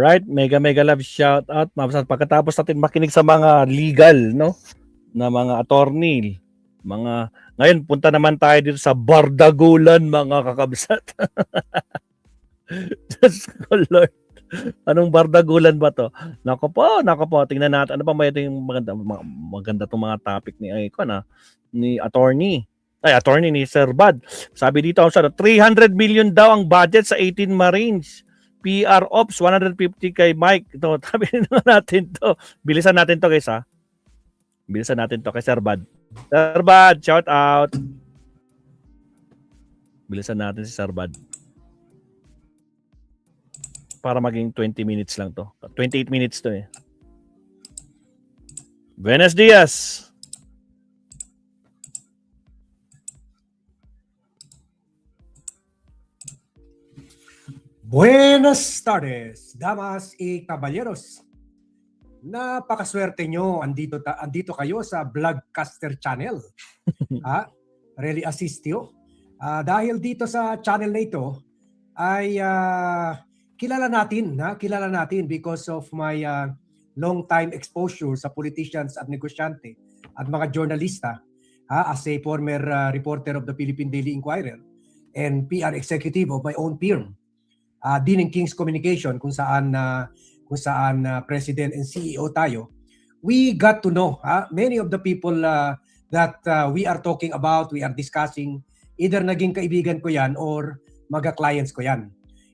Alright, mega love shout out. Pagkatapos natin makinig sa mga legal, no? Na mga attorney, ngayon punta naman tayo dito sa bardagulan, mga kakabsat. Diyos ko Lord. Anong bardagulan ba to? Nako po, tingnan natin ano pa ba ito yung maganda tong mga topic ni ni attorney ni Sir Bad. Sabi dito sa 300 million daw ang budget sa 18 Marines. PR Ops 150 kay Mike. Ito, sabihin natin to. Bilisan natin to, guys, ha. Bilisan natin to kay Sir Bad. Sir Bad, shout out. Bilisan natin si Sir Bad. Para maging 20 minutes lang to. 28 minutes to eh. Buenos dias. Buenas tardes, damas y caballeros. Napakaswerte nyo, andito kayo sa Vlogcaster channel. Really assist you. Dahil dito sa channel na ito ay kilala natin because of my long time exposure sa politicians at negosyante at mga journalista as a former reporter of the Philippine Daily Inquirer and PR executive of my own firm. Dean King's Communication kung saan president and CEO tayo, we got to know many of the people that we are talking about, we are discussing, either naging kaibigan ko yan or mga-clients ko yan.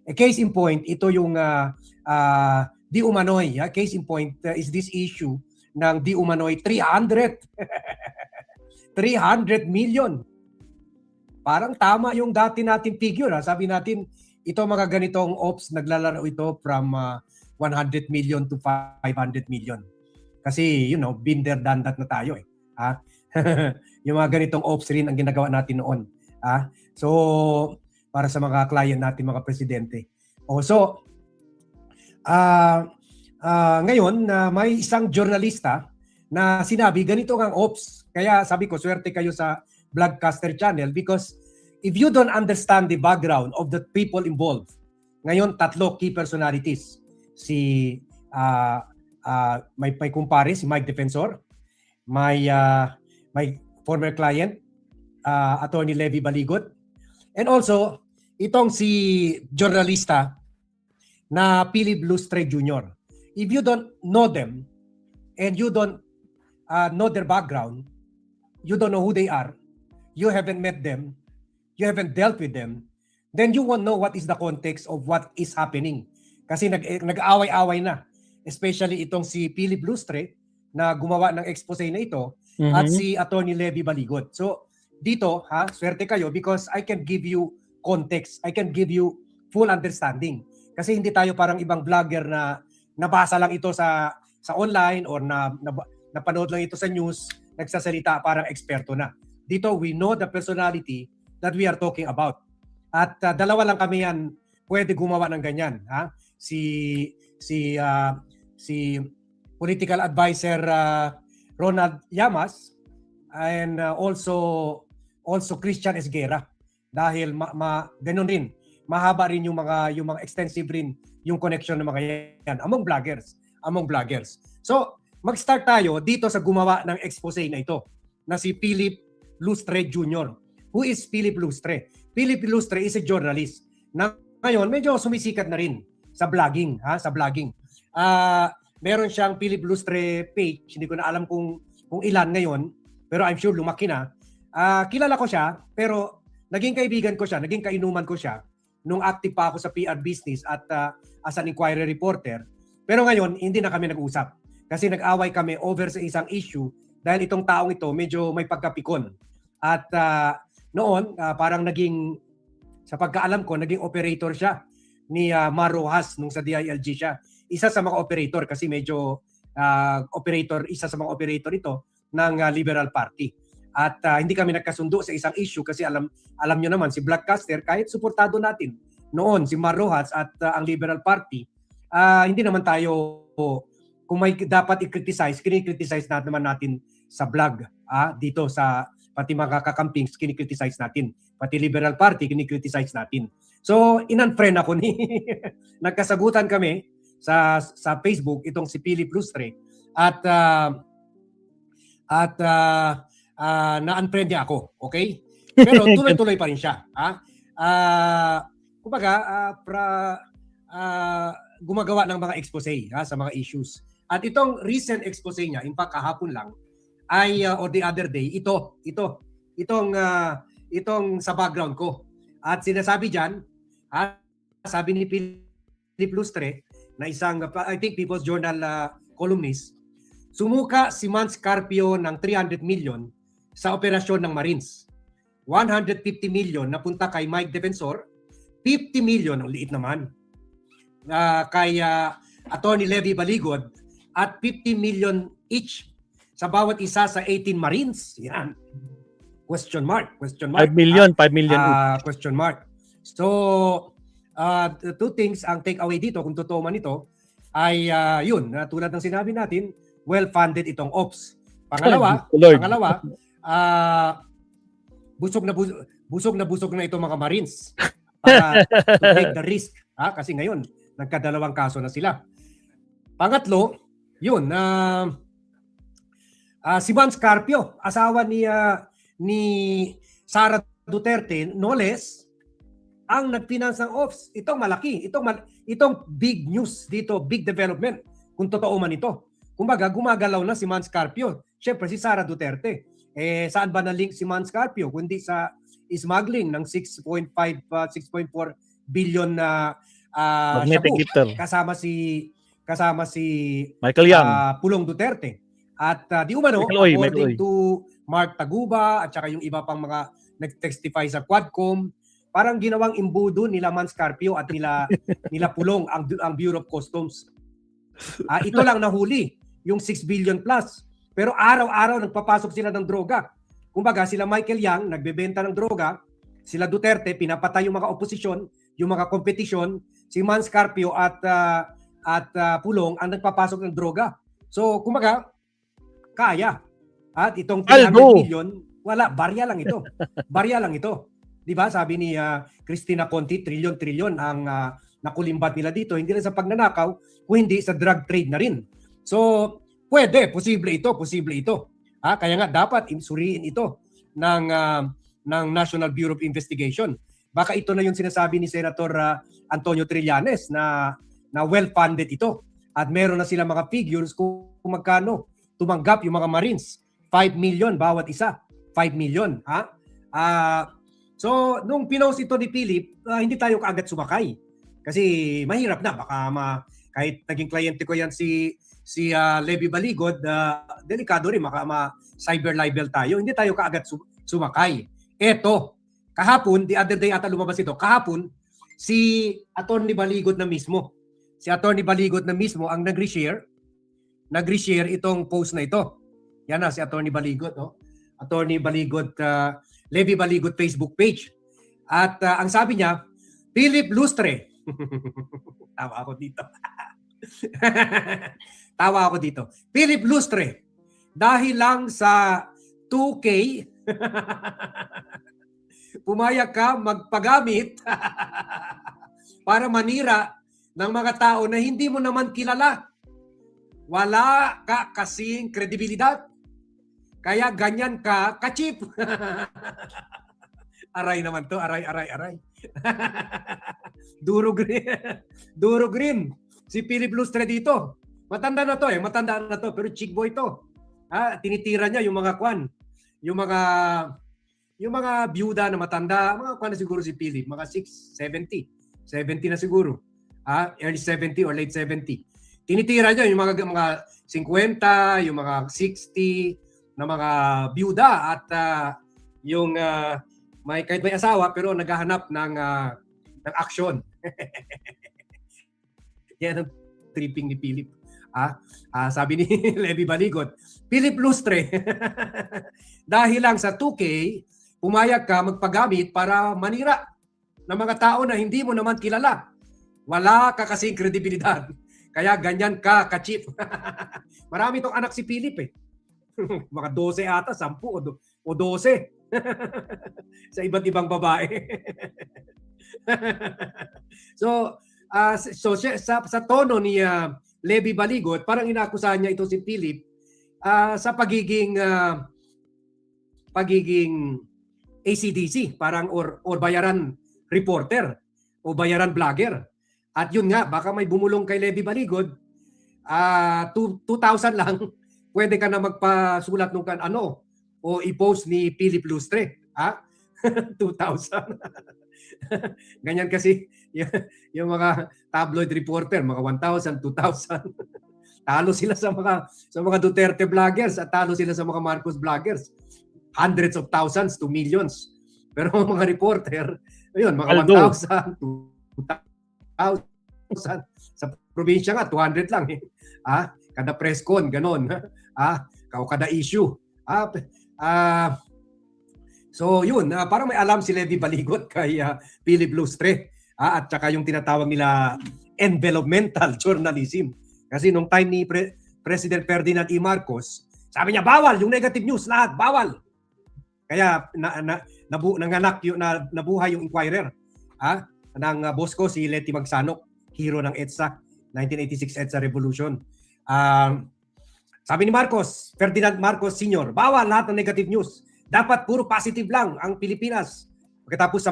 A case in point, ito yung Di Umano'y. Case in point is this issue ng Di Umano'y 300 million. Parang tama yung dati natin figure. Sabi natin, ito mga ganitong ops, naglalaro ito from 100 million to 500 million. Kasi, been there, done that na tayo eh. Yung mga ganitong ops rin ang ginagawa natin noon. So, para sa mga client natin, mga presidente. Ngayon, may isang journalista na sinabi, ganito ang ops. Kaya sabi ko, swerte kayo sa Vlogcaster channel because if you don't understand the background of the people involved, ngayon 3 key personalities. May kumpare, si Mike Defensor, may former client, Attorney Levy Baligot, and also itong si journalista na Philip Lustre Jr. If you don't know them and you don't know their background, you don't know who they are, you haven't met them, you haven't dealt with them, then you won't know what is the context of what is happening. Kasi nag-aaway-away na. Especially itong si Philip Lustre na gumawa ng expose na ito at si Attorney Levy Baligot. So dito, swerte kayo because I can give you context. I can give you full understanding. Kasi hindi tayo parang ibang vlogger na nabasa lang ito sa online or napanood lang ito sa news, nagsasalita parang eksperto na. Dito, we know the personality that we are talking about. At dalawa lang kami yan pwede gumawa ng ganyan. Si political advisor Ronald Llamas and also Christian Esguera. Dahil ganun rin, mahaba rin yung mga extensive rin yung connection ng mga yan among vloggers. So, mag-start tayo dito sa gumawa ng expose na ito na si Philip Lustre Jr. Who is Philip Lustre? Philip Lustre is a journalist na ngayon medyo sumisikat na rin sa vlogging, meron siyang Philip Lustre page, hindi ko na alam kung ilan ngayon, pero I'm sure lumaki na. Kilala ko siya, pero naging kaibigan ko siya, naging kainuman ko siya nung active pa ako sa PR business at as an inquiry reporter. Pero ngayon, hindi na kami nag-usap kasi nag-away kami over sa isang issue dahil itong taong ito medyo may pagkapikon. At noon, parang sa pagkaalam ko, naging operator siya ni Mar Rojas nung sa DILG siya. Isa sa mga operator kasi medyo isa sa mga operator ito ng Liberal Party. At hindi kami nagkasundo sa isang issue kasi alam nyo naman si Vlogcaster, kahit suportado natin noon si Mar Rojas at ang Liberal Party, hindi naman tayo, kung may dapat i-criticize, kini-criticize naman natin sa vlog dito sa pati mga kakampings, kini-criticize natin. Pati Liberal Party, kini-criticize natin. So, in-unfriend ako nagkasagutan kami sa Facebook itong si Philip Lustre at na-unfriend niya ako, okay? Pero tuloy-tuloy pa rin siya. Kumbaga, gumagawa ng mga expose sa mga issues. At itong recent expose niya, in fact kahapon lang, ay or the other day, itong sa background ko. At sinasabi diyan, sabi ni Philip Lustre na isang I think People's Journal columnist, sumuka si Mans Carpio ng 300 million sa operasyon ng Marines. 150 million napunta kay Mike Defensor, 50 million, ang liit naman, kay Attorney Levy Baligod, at 50 million each sa bawat isa sa 18 Marines. Yan. Question mark. 5 million each. Question mark. So, two things ang take away dito, kung totoo man ito, ay yun, tulad ng sinabi natin, well-funded itong ops. Pangalawa, busog na itong mga Marines para to take the risk. Kasi ngayon, nagkadalawang kaso na sila. Pangatlo, yun, si Mans Carpio, asawa ni Sara Duterte, no less, ang nagfinance ng ops. Itong malaki, itong big news dito, big development, kung totoo man ito. Kumbaga, gumagalaw na si Mans Carpio. Siyempre, si Sara Duterte. Saan ba na-link si Mans Carpio? Kundi sa smuggling ng 6.4 billion na shabu. Kasama si Michael Yang, Pulong Duterte. At di umano, according to Mark Taguba at saka yung iba pang mga nag-testify sa Quadcom, parang ginawang imbudo nila Mans Carpio at nila Pulong ang Bureau of Customs. Ito lang nahuli, yung 6 billion plus. Pero araw-araw nagpapasok sila ng droga. Kumbaga, sila Michael Yang nagbebenta ng droga, sila Duterte pinapatay yung mga oposisyon, yung mga kompetisyon, si Mans Carpio at Pulong ang nagpapasok ng droga. So, kumbaga, kaya. At itong 300 million, wala, barya lang ito. Barya lang ito. 'Di ba? Sabi ni Cristina Conti, trilyon ang nakulimbat nila dito, hindi lang sa pagnanakaw, kundi sa drug trade na rin. So, posible ito. Kaya nga dapat suriin ito ng National Bureau of Investigation. Baka ito na yung sinasabi ni Senator Antonio Trillanes na well-funded ito. At meron na sila mga figures kung magkano tumanggap yung mga Marines. 5 million bawat isa. 5 million. So, nung pinost ito ni Philip, hindi tayo kaagad sumakay. Kasi mahirap na. Baka kahit naging kliyente ko yan si Levy Baligod, delikado rin. Cyber libel tayo. Hindi tayo kaagad sumakay. Eto, kahapon, the other day ata lumabas ito, kahapon, si Attorney Baligod na mismo. Si Attorney Baligod na mismo ang nag-reshare itong post na ito. Yan na, si Attorney Baligod. Attorney Baligod, Levy Baligod Facebook page. At ang sabi niya, Philip Lustre. Tawa ako dito. Philip Lustre, dahil lang sa 2K, pumayag ka magpagamit para manira ng mga tao na hindi mo naman kilala. Wala ka kasing kredibilidad. Kaya ganyan ka ka-cheap. Aray naman to, aray. Duro green. Si Philip Lustre dito. Matanda na to, pero chick boy to. Tinitira niya yung mga kwan. Yung mga byuda na matanda, mga kwan na siguro si Philip, mga 70 na siguro. Early 70 or late 70. Tinitira niya yung mga 50, yung mga 60 na mga byuda at yung kahit may asawa pero naghahanap ng action. Yan ang tripping ni Philip. Sabi ni Levy Baligod, Philip Lustre, dahil lang sa 2K, pumayag ka magpagamit para manira ng mga tao na hindi mo naman kilala. Wala ka kasing kredibilidad. Kaya ganyan ka ka-cheap. Marami itong anak si Philip eh. Mga 12 ata, 10 o 12. Sa iba't ibang babae. So, Sa tono ni Levy Baligot, parang inakusahan niya ito si Philip sa pagiging ACDC, parang or bayaran reporter o bayaran vlogger. At yun nga, baka may bumulong kay Levy Baligot, 2,000 lang, pwede ka na magpasulat nung o i-post ni Philip Lustre. 2,000. Ganyan kasi yung mga tabloid reporter, mga 1,000, 2,000. Talo sila sa mga Duterte vloggers at talo sila sa mga Marcos vloggers. Hundreds of thousands to millions. Pero mga reporter, ayun, mga Aldo. 1,000, 2,000. Sa probinsya nga, 200 lang. Kada press con, ganon. Kada issue. So yun, parang may alam si Levy Baligot kay Philip Lustre. At saka yung tinatawag nila envelopmental journalism. Kasi nung time ni President Ferdinand E. Marcos, sabi niya, bawal yung negative news, lahat, bawal. Kaya nanganak nabuhay yung Inquirer ng boss ko, si Leti Magsanok, hero ng EDSA, 1986 EDSA Revolution. Sabi ni Marcos, Ferdinand Marcos Sr., bawal lahat ng negative news. Dapat puro positive lang ang Pilipinas. Pagkatapos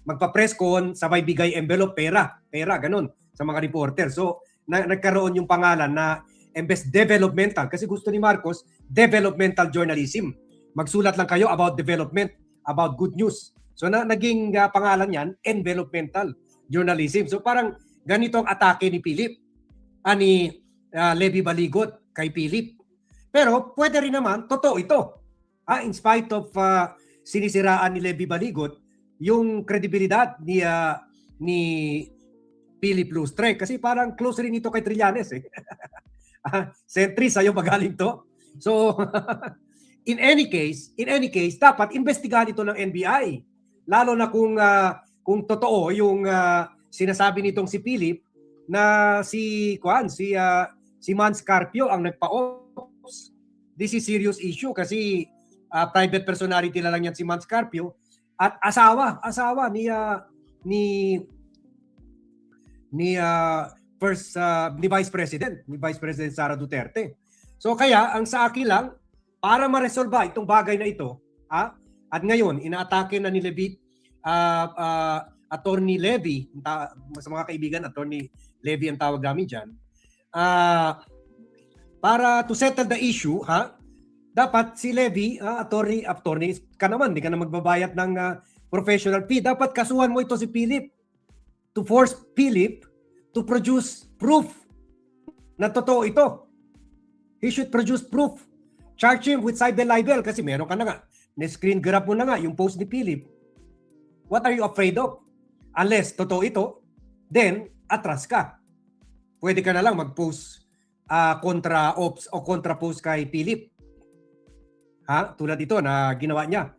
magpa-press con, sabay bigay envelope, pera, ganun, sa mga reporter. So, nagkaroon yung pangalan na imbes developmental, kasi gusto ni Marcos, developmental journalism. Magsulat lang kayo about development, about good news. So, naging pangalan yan, envelopmental journalism. So, parang ganito ang atake ni Philip, ni Levy Baligot kay Philip. Pero, pwede rin naman, totoo ito. In spite of sinisiraan ni Levy Baligot, yung kredibilidad ni Philip Lustre, kasi parang close rin ito kay Trillanes. Sentry, sa'yo magaling to. So, in any case, dapat investigahan ito ng NBI. Lalo na kung totoo yung sinasabi nitong si Philip na si Mans Carpio ang nagpa-ops. This is serious issue kasi private personality na lang yan si Mans Carpio at asawa ni Vice President Sara Duterte. So kaya ang sa akin lang, para ma-resolve itong bagay na ito, at ngayon inaatake na ni Attorney Levy, sa mga kaibigan, Attorney Levy ang tawag namin dyan, para to settle the issue, dapat si Levy, attorney ka naman, hindi ka na magbabayad ng professional fee. Dapat kasuhan mo ito si Philip to force Philip to produce proof na totoo ito. He should produce proof. Charge him with cyber libel kasi meron ka na nga. Na-screen grab mo na nga yung post ni Philip. What are you afraid of? Unless totoo ito, then atras ka. Pwede ka na lang mag-post kontra ops o kontra post kay Philip. Tulad ito na ginawa niya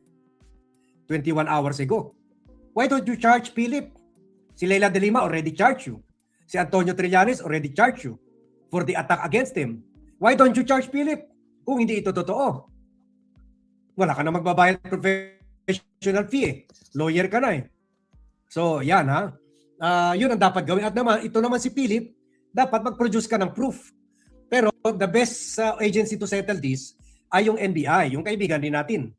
21 hours ago. Why don't you charge Philip? Si Leila de Lima already charged you. Si Antonio Trillanes already charged you for the attack against him. Why don't you charge Philip? Kung hindi ito totoo. Wala ka na magbabayad professional fee. Lawyer ka na . So, yan yun ang dapat gawin. At naman, ito naman si Philip, dapat mag-produce ka ng proof. Pero the best agency to settle this ay yung NBI, yung kaibigan din natin,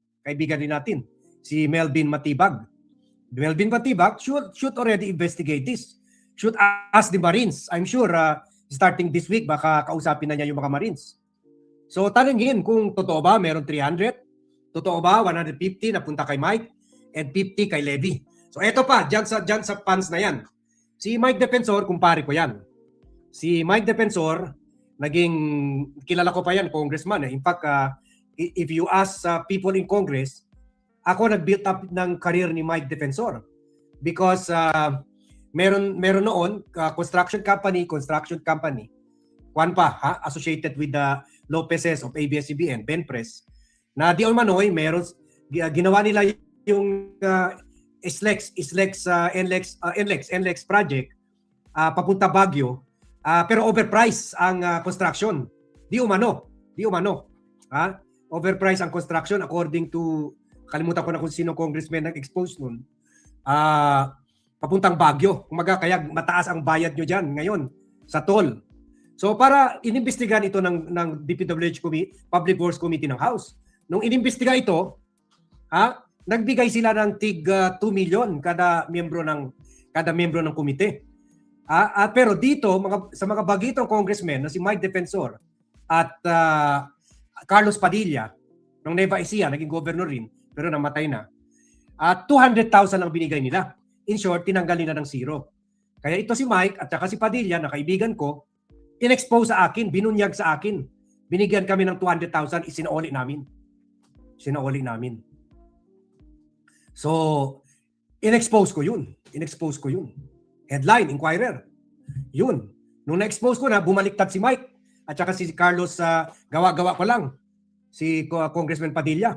si Melvin Matibag. Melvin Matibag should already investigate this. Should ask the Marines. I'm sure starting this week, baka kausapin na niya yung mga Marines. So tanungin kung totoo ba meron 300, totoo ba 150 na punta kay Mike, and 50 kay Levy. So eto pa, dyan sa funds na yan. Si Mike Defensor, kumpare ko yan. Si Mike Defensor, naging kilala ko pa yan, congressman. In fact, if you ask people in Congress, ako nag-build up ng career ni Mike Defensor because meron noon construction company, Juan pa, associated with the Lopezes of ABS-CBN, Benpress, na di umano'y meron ginawa nila yung NLEX project papunta Baguio, pero overpriced ang construction. Di umano. Overpriced ang construction according to, kalimutan ko na kung sino congressman nag-expose nun. papuntang Baguio. Kumaga, kaya mataas ang bayad nyo dyan ngayon sa toll. So para inimbestigahan ito ng DPWH Public Works Committee ng House. Nung inimbestiga ito, nagbigay sila ng tig 2 million kada miyembro ng komite. Pero dito sa mga bagitong congressmen na si Mike Defensor at Carlos Padilla ng Nueva Ecija, naging governor rin pero namatay na. 200,000 ang binigay nila. In short, tinanggal nila ng zero. Kaya ito si Mike at saka si Padilla na kaibigan ko, in-expose sa akin, binunyag sa akin. Binigyan kami ng 200,000, isinauli namin. So, in-expose ko yun. Headline, Inquirer. Yun. Nung na-expose ko na, bumaliktad si Mike at saka si Carlos, gawa-gawa ko lang. Si Congressman Padilla.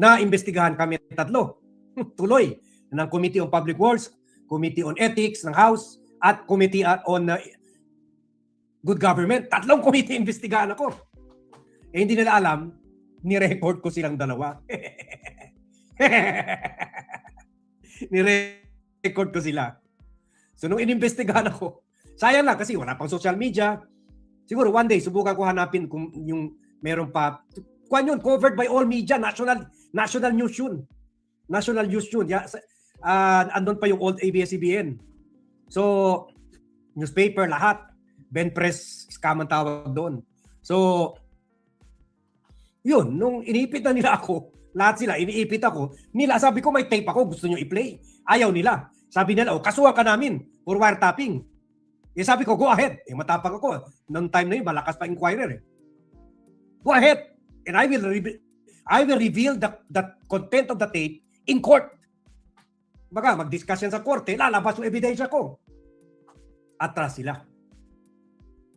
Na imbestigahan kami tatlo. Tuloy. Ng Committee on Public Works, Committee on Ethics ng House, at Committee on Good Government. 3 committee imbestigahan ako. Hindi nila alam, ni-record ko silang dalawa. Ni-record ko sila. So nung inimbestigahan ako, sayang lang kasi wala pang social media. Siguro one day, subukan ko hanapin kung yung meron pa. Kung yun, covered by all media, national news yun. National news yun. Andun pa yung old ABS-CBN. So, newspaper, lahat. Ben Press scam ang tawag doon. So, yun, nung iniipit na nila ako, lahat sila, iniipit ako, sabi ko may tape ako, gusto nyo i-play. Ayaw nila. Sabi nila, kasuhan ka namin for wiretapping. Sabi ko, go ahead. Matapang ako. Noong time na yun, malakas pa Inquirer. Go ahead. And I will reveal the content of the tape in court. Baga, mag-discuss yan sa korte, lalabas yung ebidensya ko. Atras sila.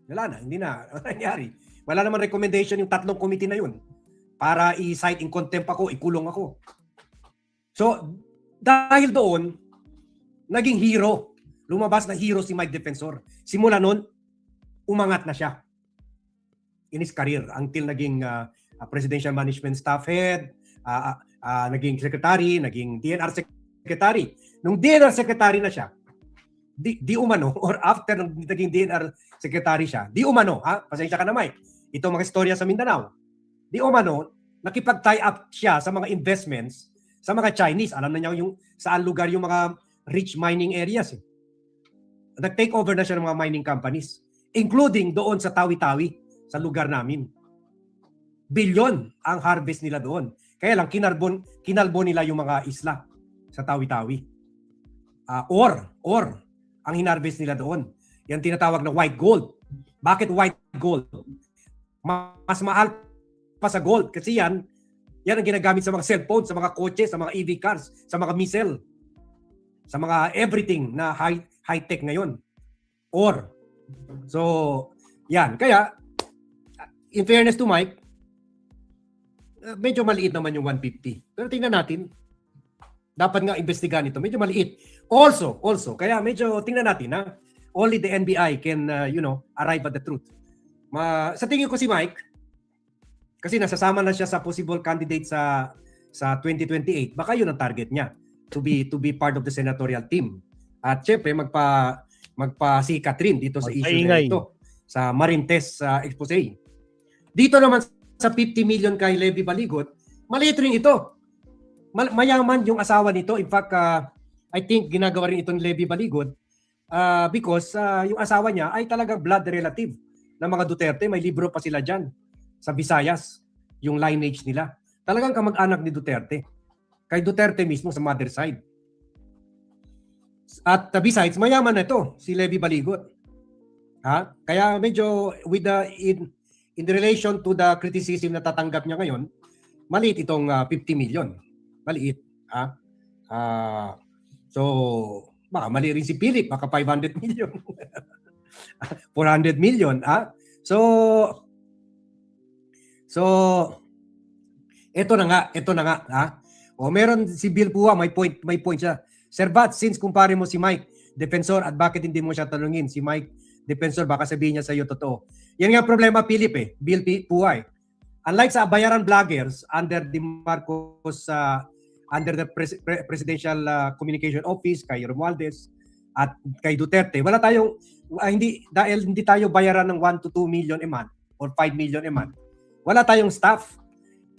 Wala na, hindi na nangyari. Wala naman recommendation yung 3 committee na yun para i-cite in contempt ako, ikulong ako. So, dahil doon, naging hero. Lumabas na hero si Mike Defensor. Simula noon, umangat na siya in his career until naging Presidential Management Staff Head, naging Secretary, naging DNR Secretary. Nung DNR Secretary na siya, di umano, or after nung naging DNR Secretary siya, di umano, pasensya ka na Mike, ito mga istorya sa Mindanao, di umano, nakipag-tie up siya sa mga investments sa mga Chinese. Alam na niya yung saan lugar yung mga rich mining areas. Nag-take over na siya ng mga mining companies, including doon sa Tawi-Tawi, sa lugar namin. Bilyon ang harvest nila doon. Kaya lang, kinalbo nila yung mga isla sa Tawi-Tawi. Or, ang hinarvest nila doon. Yan tinatawag na white gold. Bakit white gold? Mas mahal pa sa gold kasi yan ang ginagamit sa mga cellphone, sa mga kotse, sa mga EV cars, sa mga missile, sa mga everything na high-tech ngayon. Or, so, yan. Kaya, in fairness to Mike, medyo maliit naman yung 150. Pero tingnan natin, dapat nga imbestigahan ito. Medyo maliit. Also, kaya medyo tingnan natin only the NBI can, arrive at the truth. Sa tingin ko si Mike, kasi nasasama na siya sa possible candidate sa 2028, baka yun ang target niya, to be part of the senatorial team. At syempre, magpasikat rin dito sa issue na ito, sa Marintes expose. Dito naman sa 50 million kay Levy Baligot, maliit rin ito. Mayaman yung asawa nito. In fact, I think ginagawa rin ito ni Levy Baligot because yung asawa niya ay talagang blood relative ng mga Duterte. May libro pa sila dyan sa Visayas, yung lineage nila. Talagang kamag-anak ni Duterte. Kay Duterte mismo sa mother side. At besides, mayaman na ito, si Levy Baligot. Kaya medyo in relation to the criticism na tatanggap niya ngayon, maliit itong 50 million. Maliit. So, baka mali rin si Philip, baka 500 million. 400 million. So, ito na nga. Meron si Bill Pua, may point siya. Sir Bat, since kumpare mo si Mike Defensor at bakit hindi mo siya tanungin, si Mike Defensor, baka sabihin niya sa iyo totoo. Yan nga problema, Philip Bill Pua. Unlike sa bayaran vloggers under the Marcos under the Presidential Communication Office, kay Romualdez at kay Duterte. Wala tayong, dahil hindi tayo bayaran ng 1 to 2 million a month or 5 million a month. Wala tayong staff.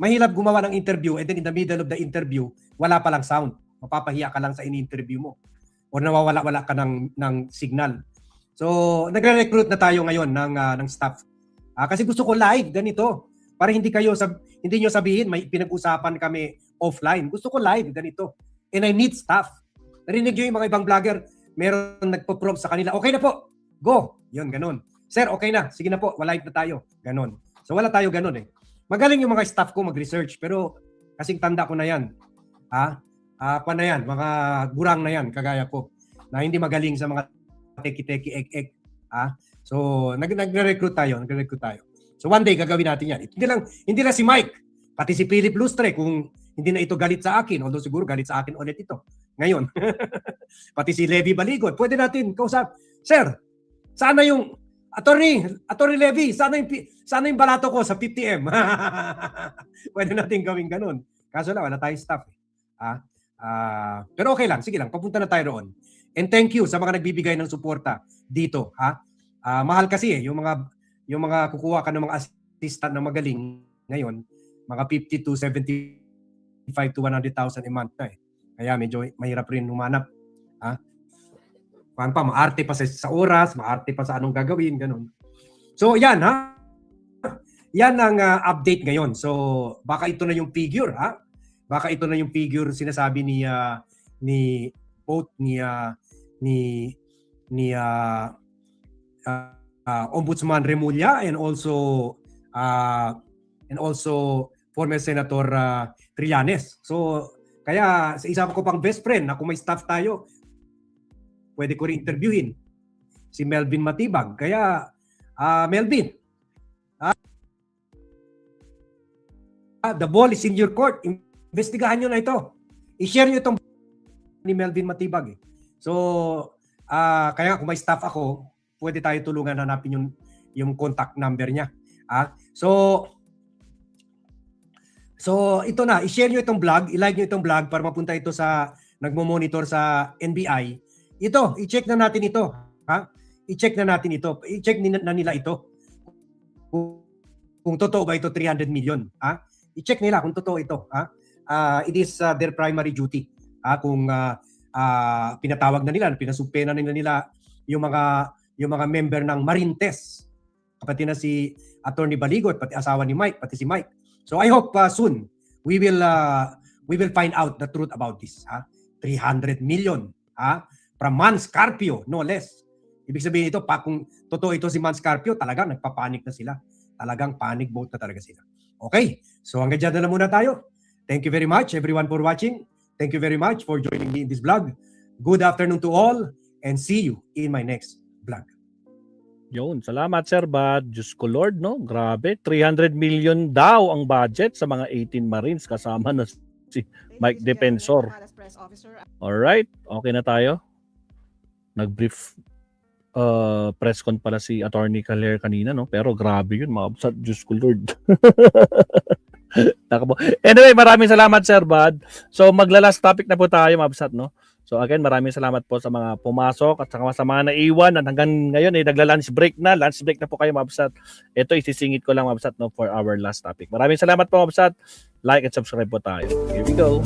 Mahirap gumawa ng interview and then in the middle of the interview, wala palang sound. Mapapahiya ka lang sa ini-interview mo or nawawala-wala ka ng signal. So, nagre-recruit na tayo ngayon ng staff. Kasi gusto ko live ganito para hindi nyo sabihin may pinag-usapan kami offline. Gusto ko live ganito. And I need staff. Narinig nyo yung mga ibang vlogger, meron nagpo-prompt sa kanila, okay na po, go. Yun, ganun. Sir, okay na. Sige na po, live na tayo. Ganun. So wala tayo ganun eh. Magaling yung mga staff ko mag-research, pero kasing tanda ko na yan. Pa na yan, mga gurang na yan, kagaya ko, na hindi magaling sa mga teki-teki, ek-ek. So, nagre-recruit tayo. So, one day, gagawin natin yan. Hindi lang si Mike, pati si Philip Lustre, kung hindi na ito galit sa akin, although siguro galit sa akin ulit ito. Ngayon, pati si Levy Baligot, pwede natin kausap. Sir, sana yung Attorney Levy, sana yung balato ko sa 50M. Pwede natin gawin ganun. Kaso lang, wala tayong staff. Pero okay lang, sige lang, papunta na tayo roon. And thank you sa mga nagbibigay ng suporta dito. Mahal kasi yung mga kukuha ka ng mga assistant na magaling ngayon, mga 50 to 75 to 100,000 a month na eh. Kaya medyo mahirap rin humanap. Maarte pa sa oras, maarte pa sa anong gagawin, ganun. So yan Yan ang update ngayon. So baka ito na yung figure, Baka ito na yung figure sinasabi ni both ni Ombudsman Remulla and also former Senator Trillanes. So kaya sa isa ko pang best friend na kung may staff tayo, pwede ko rin interviewin si Melvin Matibag. Kaya Melvin, the ball is in your court. Investigahan nyo na ito. I-share nyo itong ni Melvin Matibag. So, kaya kung may staff ako, pwede tayo tulungan hanapin yung contact number niya. So ito na, i-share nyo itong vlog, i-like nyo itong vlog para mapunta ito sa nagmo-monitor sa NBI. Ito, i-check na natin ito. I-check na natin ito. I-check na nila ito. Kung totoo ba ito 300 million. I-check nila kung totoo ito. It is their primary duty. Kung pinatawag na nila, pinasupena na nila yung mga member ng Marintes. Pati na si Attorney Baligot, pati asawa ni Mike, pati si Mike. So I hope soon we will find out the truth about this. 300 million from Mans Carpio, no less. Ibig sabihin ito, kung totoo ito si Mans Carpio, talagang nagpapanik na sila. Talagang panic mode na talaga sila. Okay, so hanggang dyan na lang muna tayo. Thank you very much everyone for watching. Thank you very much for joining me in this vlog. Good afternoon to all and see you in my next vlog. Yun, salamat Sir Bad. Diyos ko Lord, no? Grabe, 300 million daw ang budget sa mga 18 Marines kasama na si Mike Defensor. Alright, okay na tayo. Nag-brief press con pala si Attorney Caler kanina, no? Pero grabe yun, mga absat. Diyos ko Lord. Anyway, maraming salamat Sir Bad. So magla-last topic na po tayo, mga absat, no? So again, maraming salamat po sa mga pumasok at sa mga naiwan at hanggang ngayon nagla-lunch break na. Lunch break na po kayo, mga absat. Ito isisingit ko lang, mga absat, no, for our last topic. Maraming salamat po, mga absat. Like and subscribe po tayo. Here we go.